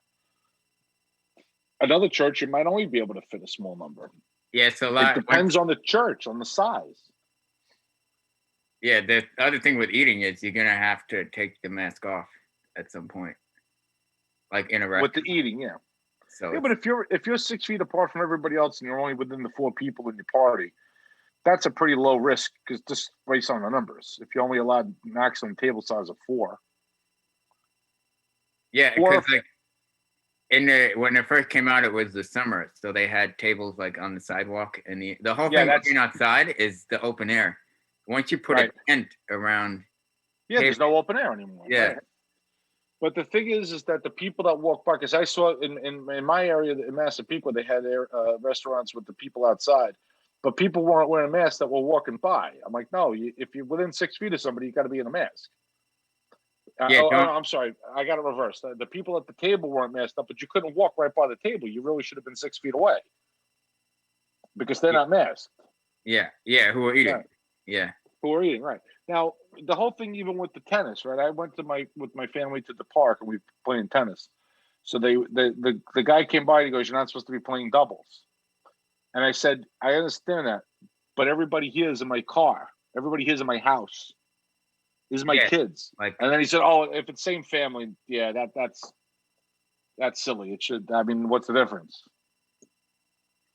Another church, you might only be able to fit a small number. Yeah, it depends on the church, on the size. Yeah, the other thing with eating is you're gonna have to take the mask off at some point, like in a restaurant. With the eating, yeah. So but if you're 6 feet apart from everybody else and you're only within the 4 people in your party, that's a pretty low risk because just based on the numbers. If you only allowed maximum table size of 4. Yeah, because like when it first came out, it was the summer, so they had tables like on the sidewalk, and the whole thing being outside is the open air. Once you put a tent around, there's no open air anymore. Yeah, right? But the thing is that the people that walk by, because I saw in my area in Massapequa, they had restaurants with the people outside. but people weren't wearing masks that were walking by. I'm like, no, if you're within 6 feet of somebody, you got to be in a mask. Yeah, I'm sorry, I got it reversed. The people at the table weren't masked up, but you couldn't walk right by the table. You really should have been 6 feet away because they're not masked. Yeah, who are eating? Yeah, who are eating, right? Now, the whole thing, even with the tennis, right? I went with my family to the park and we were playing tennis. So the guy came by and he goes, "You're not supposed to be playing doubles." And I said, "I understand that, but everybody here is in my car. Everybody here is in my house. These are my kids." And then he said, "Oh, if it's same family, yeah, that's silly. It should. I mean, what's the difference?"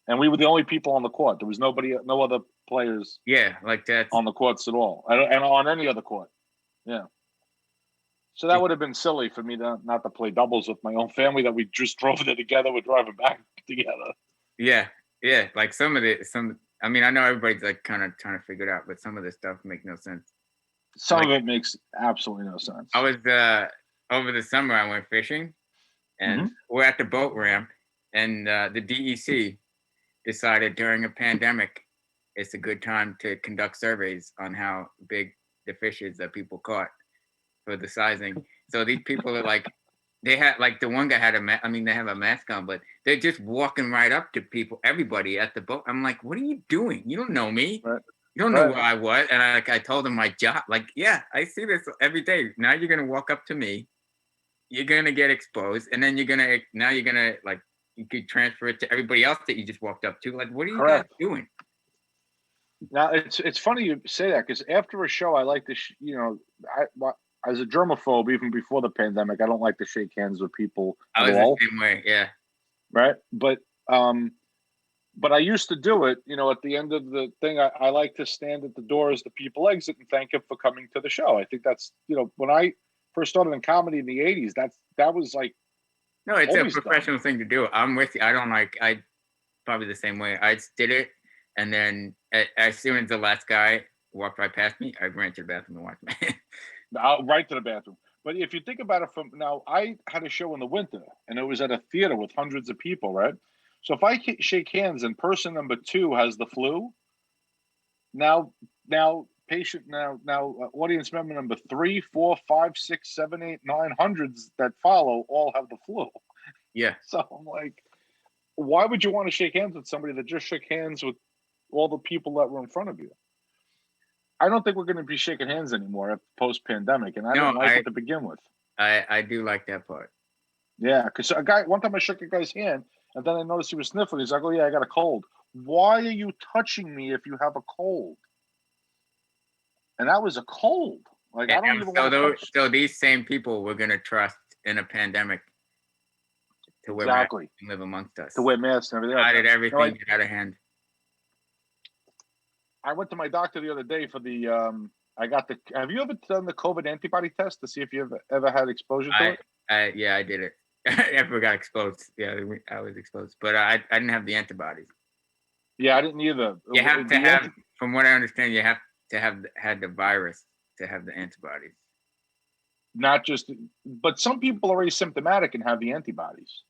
And we were the only people on the court. There was no other players. Yeah, like that on the courts at all, and on any other court. Yeah. So that would have been silly for me not to play doubles with my own family that we just drove there together. We're driving back together. Yeah. Like I mean, I know everybody's like kind of trying to figure it out, but some of this stuff makes no sense. Some of it makes absolutely no sense. I was over the summer. I went fishing, and we're at the boat ramp, and the DEC decided during a pandemic, it's a good time to conduct surveys on how big the fish is that people caught for the sizing. So these people are like, they had like the one guy had they have a mask on, but they're just walking right up to people, everybody at the boat. I'm like, what are you doing? You don't know me. Right. You don't know where I was. And I told him my job. Like, yeah, I see this every day. Now you're gonna walk up to me. You're gonna get exposed, and then you're gonna like you could transfer it to everybody else that you just walked up to. Like, what are you guys doing? Now it's funny you say that because after a show, I like to, as a germaphobe, even before the pandemic, I don't like to shake hands with people at all. The same way, yeah. Right, but I used to do it. At the end of the thing, I like to stand at the door as the people exit and thank them for coming to the show. I think that's when I first started in comedy in the '80s, that was like. No, it's a professional thing to do. I'm with you. I probably the same way. I just did it. And then as soon as the last guy walked right past me, I ran to the bathroom and watched my right to the bathroom. But if you think about it I had a show in the winter and it was at a theater with hundreds of people, right? So if I shake hands and person number 2 has the flu, now audience member number 3, 4, 5, 6, 7, 8, 9 hundreds that follow all have the flu. Yeah. So I'm like, why would you want to shake hands with somebody that just shook hands with all the people that were in front of you? I don't think we're going to be shaking hands anymore post-pandemic, and I don't like it to begin with. I do like that part. Yeah, because one time I shook a guy's hand, and then I noticed he was sniffling. He's like, "Oh yeah, I got a cold." Why are you touching me if you have a cold? And that was a cold. Like I don't even want to touch. So these same people we're going to trust in a pandemic to wear masks and live amongst us. To wear masks and everything. How did everything get out of hand? I went to my doctor the other day for the have you ever done the COVID antibody test to see if you ever had exposure to it? Yeah, I did it. I never got exposed. Yeah, I was exposed, but I didn't have the antibodies. Yeah, I didn't either. You have to have, from what I understand, you have to have had the virus to have the antibodies. Not just, but some people are asymptomatic and have the antibodies.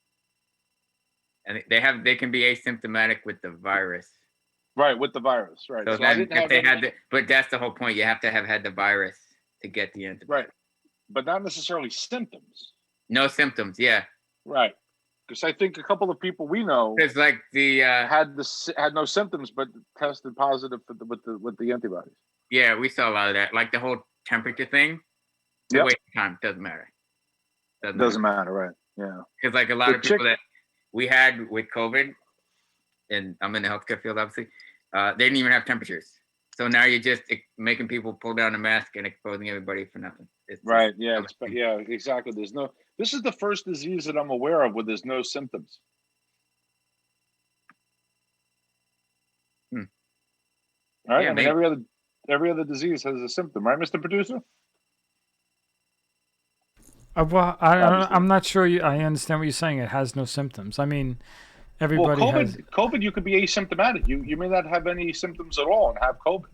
And they can be asymptomatic with the virus. Right, with the virus, right. So then but that's the whole point. You have to have had the virus to get the antibody. Right, but not necessarily symptoms. No symptoms, yeah. Right, because I think a couple of people we know, it's like the had no symptoms but tested positive with the antibodies. Yeah, we saw a lot of that, like the whole temperature thing. Yeah, waste of time, doesn't matter. Doesn't matter, right? Yeah, because like a lot of people that we had with COVID, and I'm in the healthcare field, obviously. They didn't even have temperatures. So now you're just making people pull down a mask and exposing everybody for nothing. Right. Yeah. Yeah, exactly. This is the first disease that I'm aware of where there's no symptoms. All right. Yeah, I mean, every other disease has a symptom, right, Mr. Producer? Well, I'm not sure I understand what you're saying. It has no symptoms. I mean, everybody has COVID. You could be asymptomatic. You may not have any symptoms at all and have COVID.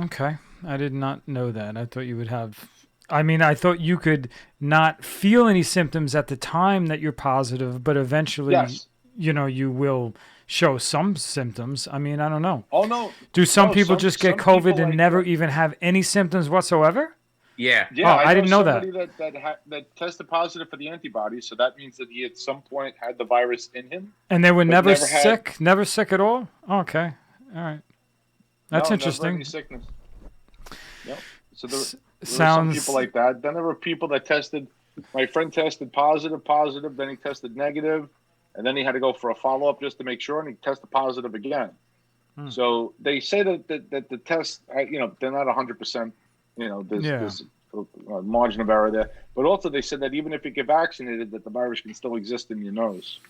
Okay, I did not know that. I thought you would have. I mean, I thought you could not feel any symptoms at the time that you're positive, but eventually you will show some symptoms. I mean, I don't know. Oh no. Do some people just get some COVID and like never that. even have any symptoms whatsoever? Yeah. Yeah, I didn't know that. Somebody that tested positive for the antibodies, so that means that he at some point had the virus in him. And they were never sick? Had, never sick at all? Okay. All right. That's interesting. Never any sickness. Yep. So there were Sounds... some people like that. Then there were people that tested. My friend tested positive. Then he tested negative, and then he had to go for a follow-up just to make sure, and he tested positive again. So they say that the test, they're not 100%. There's a margin of error there. But also they said that even if you get vaccinated, that the virus can still exist in your nose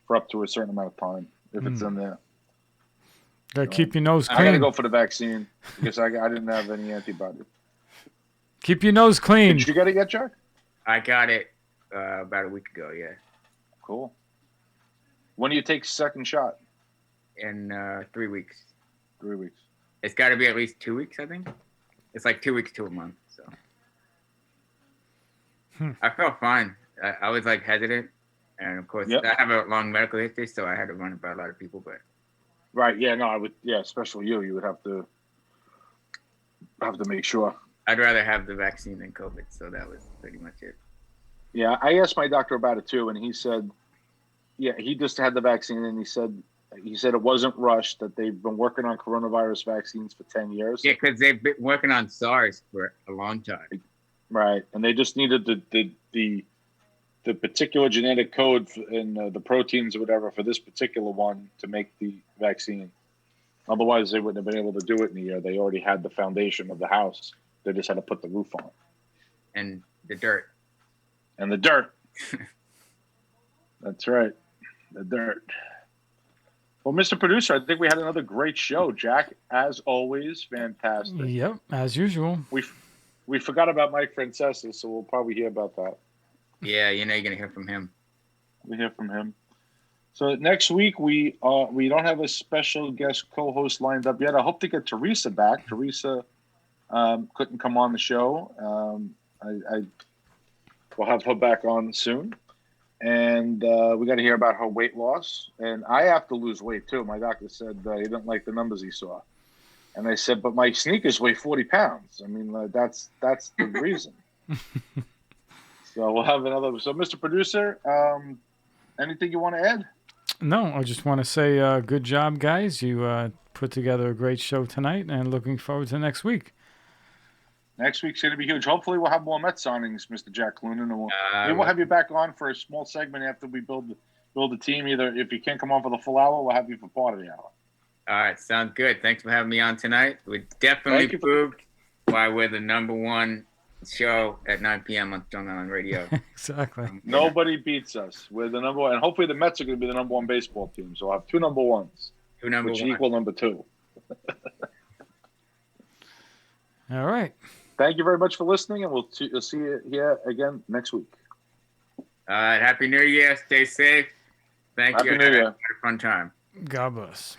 for up to a certain amount of time if it's in there. Gotta keep your nose clean. I gotta go for the vaccine because I didn't have any antibodies. Keep your nose clean. Did you get it yet, Jack? I got it about a week ago, yeah. Cool. When do you take second shot? In 3 weeks. 3 weeks. It's got to be at least 2 weeks, I think. It's like 2 weeks to a month. So I felt fine. I was like hesitant, and of course I have a long medical history, so I had to run it by a lot of people. But right, yeah, no, I would, especially you would have to make sure. I'd rather have the vaccine than COVID, so that was pretty much it. Yeah, I asked my doctor about it too, and he said, he just had the vaccine, and he said it wasn't rushed, that they've been working on coronavirus vaccines for 10 years. Yeah, because they've been working on SARS for a long time. Right, and they just needed the particular genetic code and the proteins or whatever for this particular one to make the vaccine. Otherwise, they wouldn't have been able to do it in a year. They already had the foundation of the house. They just had to put the roof on. And the dirt. And the dirt. That's right, the dirt. Well, Mr. Producer, I think we had another great show. Jack, as always, fantastic. Yep, as usual. We forgot about Mike Francesa, so we'll probably hear about that. Yeah, you're going to hear from him. We hear from him. So next week, we don't have a special guest co-host lined up yet. I hope to get Teresa back. Teresa couldn't come on the show. We'll have her back on soon. And we got to hear about her weight loss. And I have to lose weight, too. My doctor said he didn't like the numbers he saw. And I said, but my sneakers weigh 40 pounds. I mean, that's the reason. So we'll have another. So, Mr. Producer, anything you want to add? No, I just want to say good job, guys. You put together a great show tonight, and looking forward to next week. Next week's going to be huge. Hopefully, we'll have more Met signings, Mr. Jack Cloonan, and we'll have you back on for a small segment after we build the team. Either if you can't come on for the full hour, we'll have you for part of the hour. All right, sounds good. Thanks for having me on tonight. We definitely proved why we're the number one show at 9 p.m. on Strong Island Radio. Exactly. Nobody beats us. We're the number one, and hopefully the Mets are going to be the number one baseball team. So we'll have two number ones, which equal number two. All right. Thank you very much for listening, and we'll see you here again next week. All right. Happy New Year. Stay safe. Thank you. Happy New Year. Had a fun time. God bless.